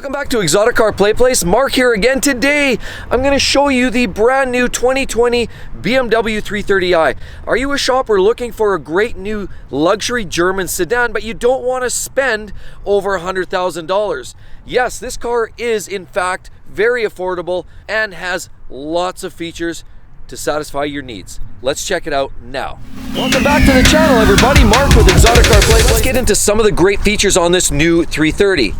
Welcome back to Exotic Car Play Place. Mark here again. Today, I'm going to show you the brand new 2020 BMW 330i. Are you a shopper looking for a great new luxury German sedan, but you don't want to spend over $100,000? Yes, this car is in fact very affordable and has lots of features to satisfy your needs. Let's check it out now. Welcome back to the channel, everybody. Mark with Exotic Car Play Place. Let's get into some of the great features on this new 330.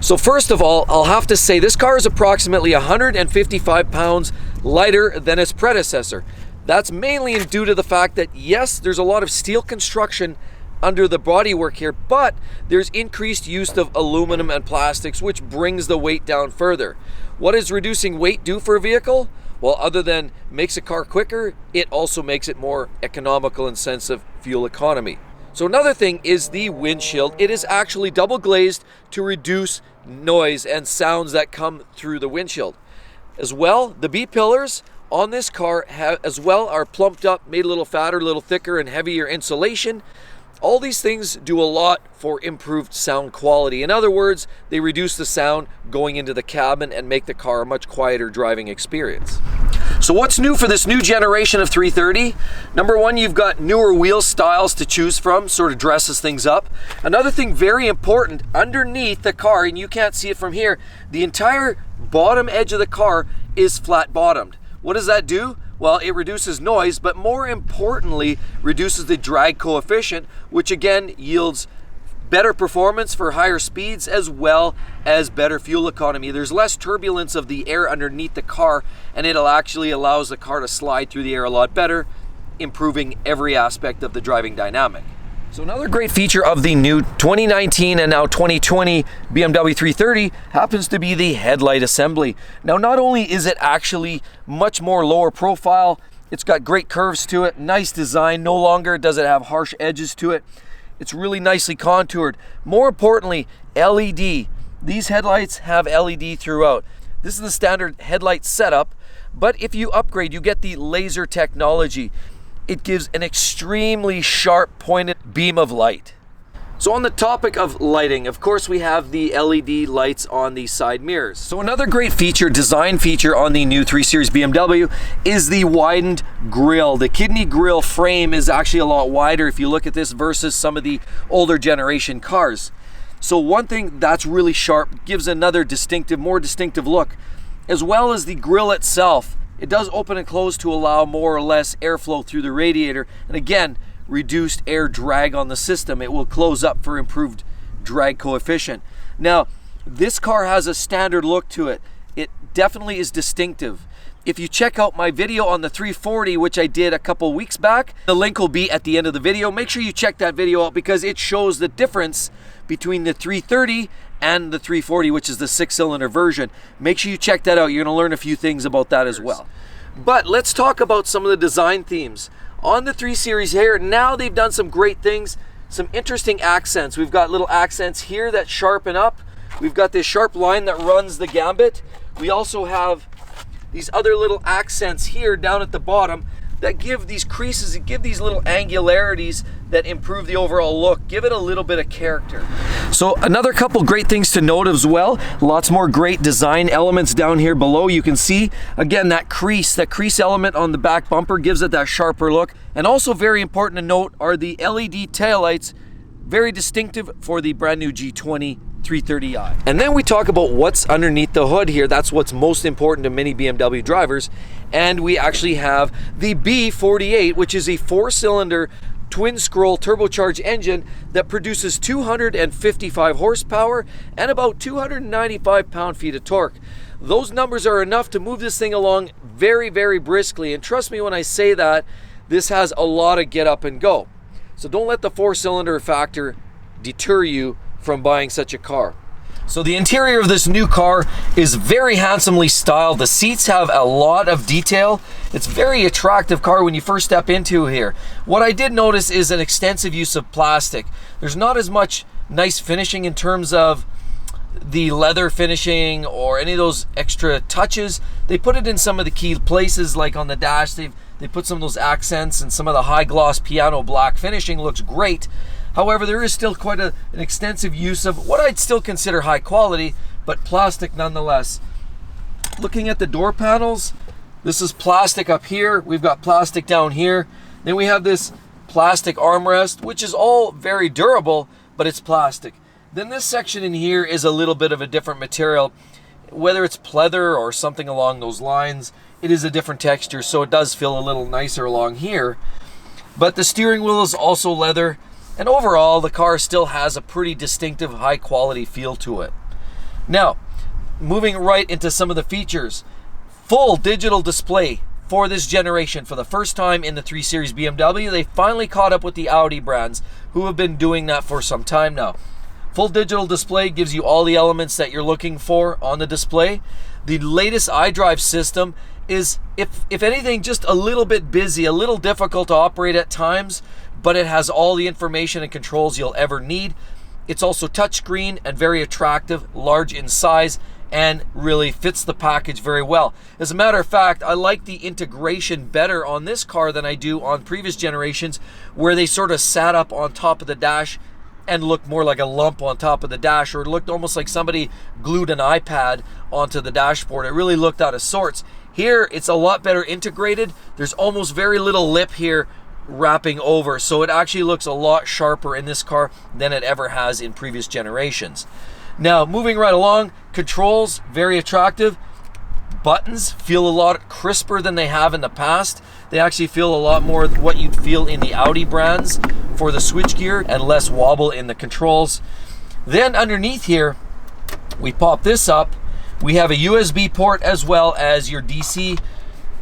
So first of all, I'll have to say this car is approximately 155 pounds lighter than its predecessor. That's mainly due to the fact that yes, there's a lot of steel construction under the bodywork here, but there's increased use of aluminum and plastics, which brings the weight down further. What does reducing weight do for a vehicle? Well, other than makes a car quicker, it also makes it more economical in sense of fuel economy. So another thing is the windshield. It is actually double glazed to reduce noise and sounds that come through the windshield. As well, the B-pillars on this car are plumped up, made a little fatter, a little thicker, and heavier insulation. All these things do a lot for improved sound quality. In other words, they reduce the sound going into the cabin and make the car a much quieter driving experience. So what's new for this new generation of 330? Number one, you've got newer wheel styles to choose from, sort of dresses things up. Another thing very important, underneath the car, and you can't see it from here, the entire bottom edge of the car is flat bottomed. What does that do? Well, it reduces noise, but more importantly, reduces the drag coefficient, which again yields better performance for higher speeds as well as better fuel economy. There's less turbulence of the air underneath the car, and it'll actually allows the car to slide through the air a lot better, improving every aspect of the driving dynamic. So another great feature of the new 2019 and now 2020 BMW 330 happens to be the headlight assembly. Now, not only is it actually much more lower profile, it's got great curves to it, nice design. No longer does it have harsh edges to it. It's really nicely contoured. More importantly, LED. These headlights have LED throughout. This is the standard headlight setup, but if you upgrade, you get the laser technology. It gives an extremely sharp pointed beam of light. So on the topic of lighting, of course, we have the LED lights on the side mirrors. So another great feature, design feature on the new 3 Series BMW is the widened grille. The kidney grille frame is actually a lot wider if you look at this versus some of the older generation cars. So one thing that's really sharp, gives another more distinctive look, as well as the grille itself. It does open and close to allow more or less airflow through the radiator, and again, reduced air drag on the system. It will close up for improved drag coefficient. Now, this car has a standard look to it. It definitely is distinctive. If you check out my video on the 340, which I did a couple weeks back, the link will be at the end of the video. Make sure you check that video out because it shows the difference between the 330 and the 340, which is the 6-cylinder version. Make sure you check that out. You're going to learn a few things about that as well. But let's talk about some of the design themes. On the 3 Series here, now they've done some great things, some interesting accents. We've got little accents here that sharpen up. We've got this sharp line that runs the gambit. We also have these other little accents here down at the bottom that give these creases, give these little angularities that improve the overall look, give it a little bit of character. So another couple great things to note as well, lots more great design elements down here below. You can see, again, that crease element on the back bumper gives it that sharper look. And also very important to note are the LED taillights, very distinctive for the brand new G20 330i. And then we talk about what's underneath the hood here. That's what's most important to many BMW drivers. And we actually have the B48, which is a 4-cylinder twin-scroll turbocharged engine that produces 255 horsepower and about 295 pound-feet of torque. Those numbers are enough to move this thing along very, very briskly. And trust me when I say that, this has a lot of get up and go. So don't let the 4-cylinder factor deter you from buying such a car. So the interior of this new car is very handsomely styled. The seats have a lot of detail. It's a very attractive car when you first step into here. What I did notice is an extensive use of plastic. There's not as much nice finishing in terms of the leather finishing or any of those extra touches. They put it in some of the key places, like on the dash. They put some of those accents, and some of the high gloss piano black finishing looks great. However, there is still quite an extensive use of what I'd still consider high quality but plastic nonetheless. Looking at the door panels, this is plastic up here. We've got plastic down here. Then we have this plastic armrest, which is all very durable, but it's plastic. Then this section in here is a little bit of a different material. Whether it's pleather or something along those lines, it is a different texture, so it does feel a little nicer along here. But the steering wheel is also leather, and overall the car still has a pretty distinctive high quality feel to it. Now, moving right into some of the features. Full digital display for this generation. For the first time in the 3 Series BMW, they finally caught up with the Audi brands, who have been doing that for some time now. Full digital display gives you all the elements that you're looking for on the display. The latest iDrive system is, if anything, just a little bit busy, a little difficult to operate at times, but it has all the information and controls you'll ever need. It's also touchscreen and very attractive, large in size, and really fits the package very well. As a matter of fact, I like the integration better on this car than I do on previous generations, where they sort of sat up on top of the dash and looked more like a lump on top of the dash, or it looked almost like somebody glued an iPad onto the dashboard. It really looked out of sorts. Here, it's a lot better integrated. There's almost very little lip here wrapping over, so it actually looks a lot sharper in this car than it ever has in previous generations. Now, moving right along, controls, very attractive. Buttons feel a lot crisper than they have in the past. They actually feel a lot more what you'd feel in the Audi brands for the switchgear, and less wobble in the controls. Then underneath here, we pop this up. We have a USB port as well as your DC.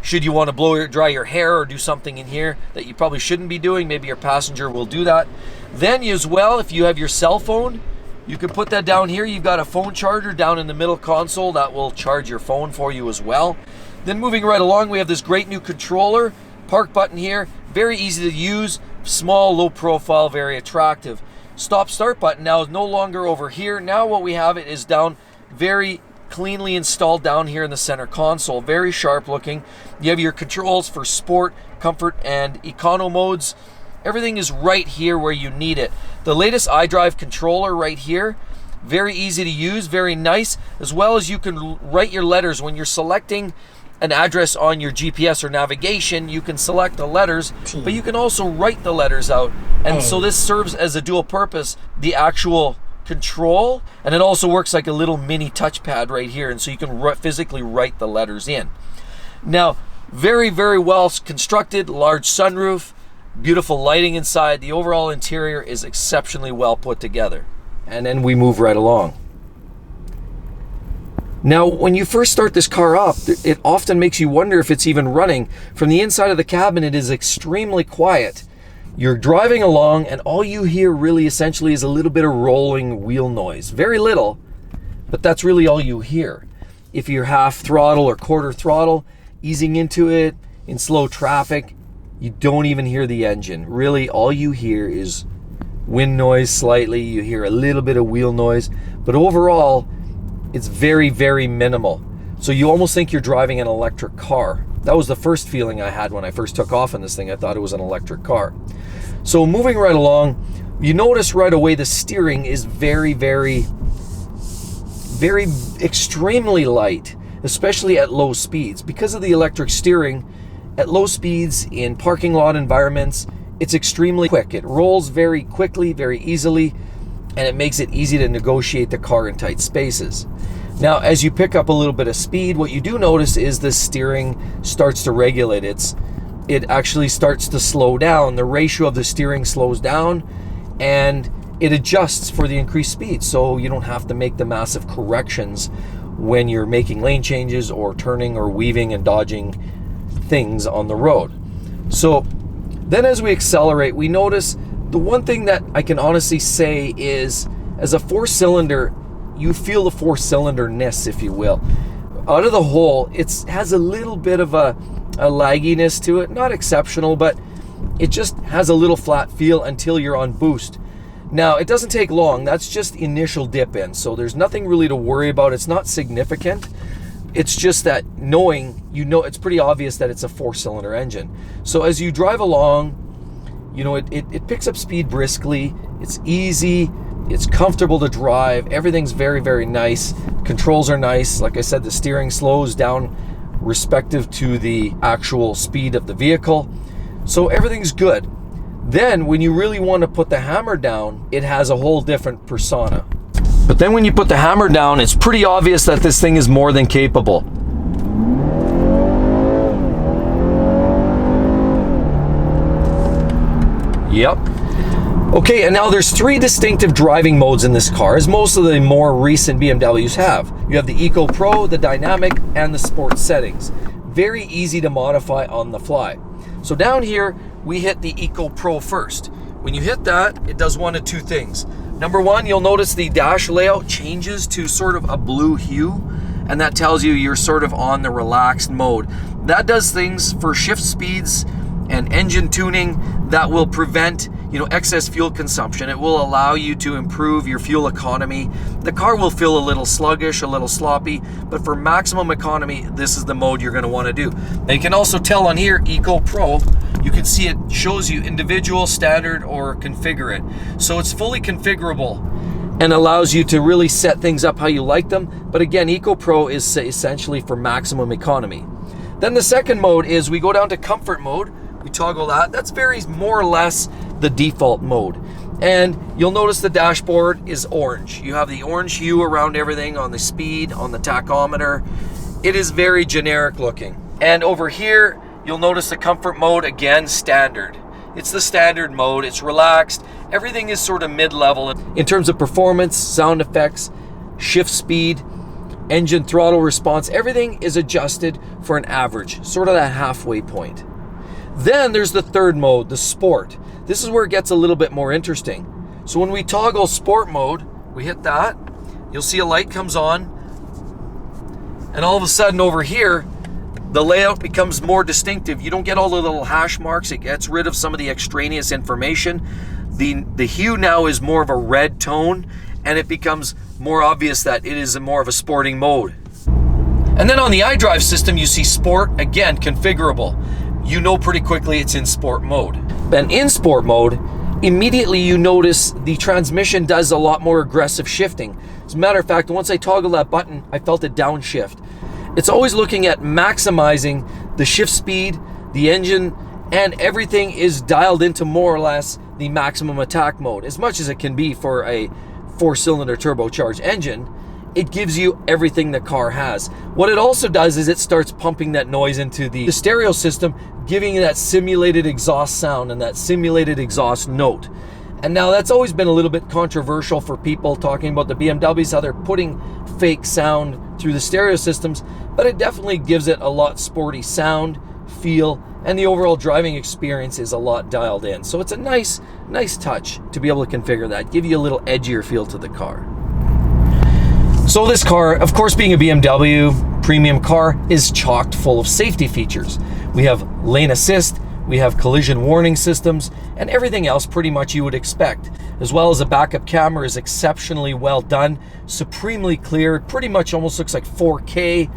Should you want to dry your hair or do something in here that you probably shouldn't be doing, maybe your passenger will do that. Then as well, if you have your cell phone, you can put that down here. You've got a phone charger down in the middle console that will charge your phone for you as well. Then moving right along, we have this great new controller, park button here, very easy to use, small, low profile, very attractive. Stop start button now is no longer over here. Now what we have it is down, very cleanly installed down here in the center console, very sharp looking. You have your controls for sport, comfort, and econo modes. Everything is right here where you need it. The latest iDrive controller right here, very easy to use, very nice, as well as you can write your letters. When you're selecting an address on your GPS or navigation, you can select the letters, but you can also write the letters out. And so this serves as a dual purpose, the actual control, and it also works like a little mini touchpad right here, and so you can physically write the letters in. Now, very, very well constructed, large sunroof, beautiful lighting inside. The overall interior is exceptionally well put together. And then we move right along. Now, when you first start this car up, it often makes you wonder if it's even running. From the inside of the cabin, it is extremely quiet. You're driving along and all you hear really essentially is a little bit of rolling wheel noise. Very little, but that's really all you hear. If you're half throttle or quarter throttle, easing into it in slow traffic, you don't even hear the engine. Really, all you hear is wind noise slightly. You hear a little bit of wheel noise, but overall, it's very, very minimal. So you almost think you're driving an electric car. That was the first feeling I had when I first took off in this thing. I thought it was an electric car. So moving right along, you notice right away the steering is very, very, very extremely light, especially at low speeds. Because of the electric steering, at low speeds in parking lot environments, it's extremely quick. It rolls very quickly, very easily, and it makes it easy to negotiate the car in tight spaces. Now, as you pick up a little bit of speed, what you do notice is the steering starts to regulate. It actually starts to slow down. The ratio of the steering slows down, and it adjusts for the increased speed, so you don't have to make the massive corrections when you're making lane changes or turning or weaving and dodging things on the road. So then as we accelerate, we notice the one thing that I can honestly say is, as a four-cylinder, you feel the four-cylinder-ness, if you will. Out of the hole, it has a little bit of a lagginess to it. Not exceptional, but it just has a little flat feel until you're on boost. Now, it doesn't take long. That's just initial dip in, so there's nothing really to worry about. It's not significant. It's just that it's pretty obvious that it's a four-cylinder engine. So as you drive along, it picks up speed briskly. It's easy, It's comfortable to drive. Everything's very, very nice. Controls are nice. Like I said, the steering slows down respective to the actual speed of the vehicle. So everything's good. Then when you really want to put the hammer down, it has a whole different persona. But then when you put the hammer down, it's pretty obvious that this thing is more than capable. Yep. Okay, and now there's 3 distinctive driving modes in this car, as most of the more recent BMWs have. You have the Eco Pro, the Dynamic, and the Sport settings. Very easy to modify on the fly. So down here, we hit the Eco Pro first. When you hit that, it does one of 2 things. Number 1, you'll notice the dash layout changes to sort of a blue hue, and that tells you you're sort of on the relaxed mode. That does things for shift speeds and engine tuning that will prevent, excess fuel consumption. It will allow you to improve your fuel economy. The car will feel a little sluggish, a little sloppy, but for maximum economy, this is the mode you're going to want to do. Now you can also tell on here, Eco Pro, you can see it shows you individual, standard, or configure it. So it's fully configurable and allows you to really set things up how you like them. But again, Eco Pro is essentially for maximum economy. Then the second mode is we go down to comfort mode. We toggle that. That's very more or less the default mode. And you'll notice the dashboard is orange. You have the orange hue around everything on the speed, on the tachometer. It is very generic looking. And over here, you'll notice the comfort mode, again, standard. It's the standard mode. It's relaxed. Everything is sort of mid-level in terms of performance, sound effects, shift speed, engine throttle response. Everything is adjusted for an average, sort of that halfway point. Then there's the third mode, the Sport. This is where it gets a little bit more interesting. So when we toggle Sport mode, we hit that, you'll see a light comes on, and all of a sudden over here, the layout becomes more distinctive. You don't get all the little hash marks. It gets rid of some of the extraneous information. The hue now is more of a red tone, and it becomes more obvious that it is more of a sporting mode. And then on the iDrive system, you see Sport, again, configurable. You know pretty quickly it's in Sport mode. And in Sport mode, immediately you notice the transmission does a lot more aggressive shifting. As a matter of fact, once I toggled that button, I felt it downshift. It's always looking at maximizing the shift speed, the engine, and everything is dialed into more or less the maximum attack mode. As much as it can be for a 4-cylinder turbocharged engine, it gives you everything the car has. What it also does is it starts pumping that noise into the stereo system, giving you that simulated exhaust sound and that simulated exhaust note. And now that's always been a little bit controversial for people talking about the BMWs, how they're putting fake sound through the stereo systems, but it definitely gives it a lot sporty sound, feel, and the overall driving experience is a lot dialed in. So it's a nice touch to be able to configure that, give you a little edgier feel to the car. So this car, of course, being a BMW premium car, is chocked full of safety features. We have lane assist, we have collision warning systems, and everything else pretty much you would expect. As well as a backup camera is exceptionally well done, supremely clear, pretty much almost looks like 4K.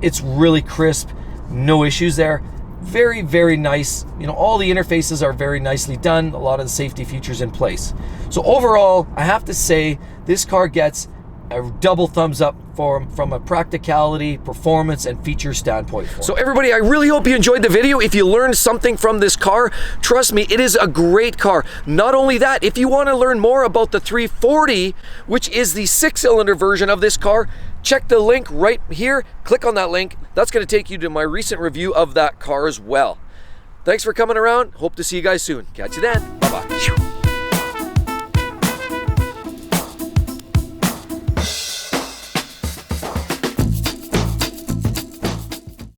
It's really crisp, no issues there. Very, very nice. All the interfaces are very nicely done, a lot of the safety features in place. So overall, I have to say this car gets a double thumbs up from a practicality, performance, and feature standpoint. So everybody, I really hope you enjoyed the video. If you learned something from this car, trust me, it is a great car. Not only that, if you want to learn more about the 340, which is the 6-cylinder version of this car, check the link right here. Click on that link. That's going to take you to my recent review of that car as well. Thanks for coming around. Hope to see you guys soon. Catch you then.